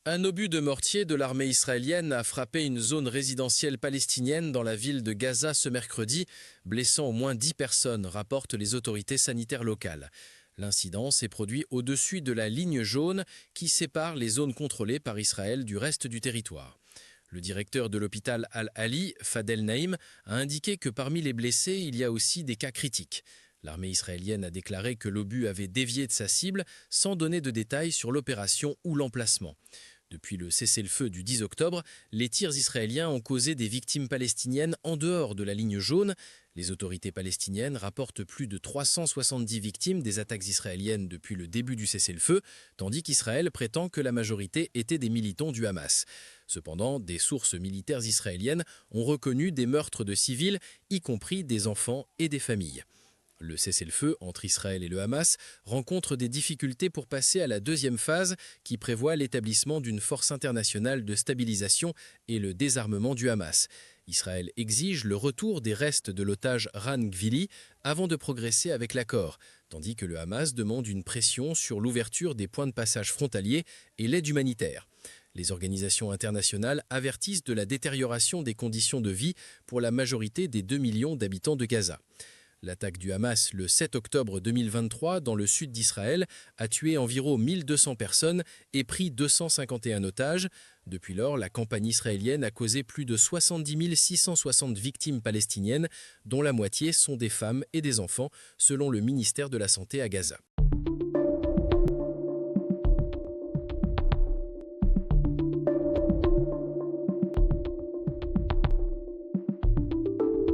Un obus de mortier de l'armée israélienne a frappé une zone résidentielle palestinienne dans la ville de Gaza ce mercredi, blessant au moins 10 personnes, rapportent les autorités sanitaires locales. L'incident s'est produit au-dessus de la ligne jaune qui sépare les zones contrôlées par Israël du reste du territoire. Le directeur de l'hôpital Al-Ali, Fadel Naïm, a indiqué que parmi les blessés, il y a aussi des cas critiques. L'armée israélienne a déclaré que l'obus avait dévié de sa cible sans donner de détails sur l'opération ou l'emplacement. Depuis le cessez-le-feu du 10 octobre, les tirs israéliens ont causé des victimes palestiniennes en dehors de la ligne jaune. Les autorités palestiniennes rapportent plus de 370 victimes des attaques israéliennes depuis le début du cessez-le-feu, tandis qu'Israël prétend que la majorité étaient des militants du Hamas. Cependant, des sources militaires israéliennes ont reconnu des meurtres de civils, y compris des enfants et des familles. Le cessez-le-feu entre Israël et le Hamas rencontre des difficultés pour passer à la deuxième phase qui prévoit l'établissement d'une force internationale de stabilisation et le désarmement du Hamas. Israël exige le retour des restes de l'otage Ran Gvili avant de progresser avec l'accord, tandis que le Hamas demande une pression sur l'ouverture des points de passage frontaliers et l'aide humanitaire. Les organisations internationales avertissent de la détérioration des conditions de vie pour la majorité des 2 millions d'habitants de Gaza. L'attaque du Hamas le 7 octobre 2023 dans le sud d'Israël a tué environ 1200 personnes et pris 251 otages. Depuis lors, la campagne israélienne a causé plus de 70 660 victimes palestiniennes, dont la moitié sont des femmes et des enfants, selon le ministère de la Santé à Gaza.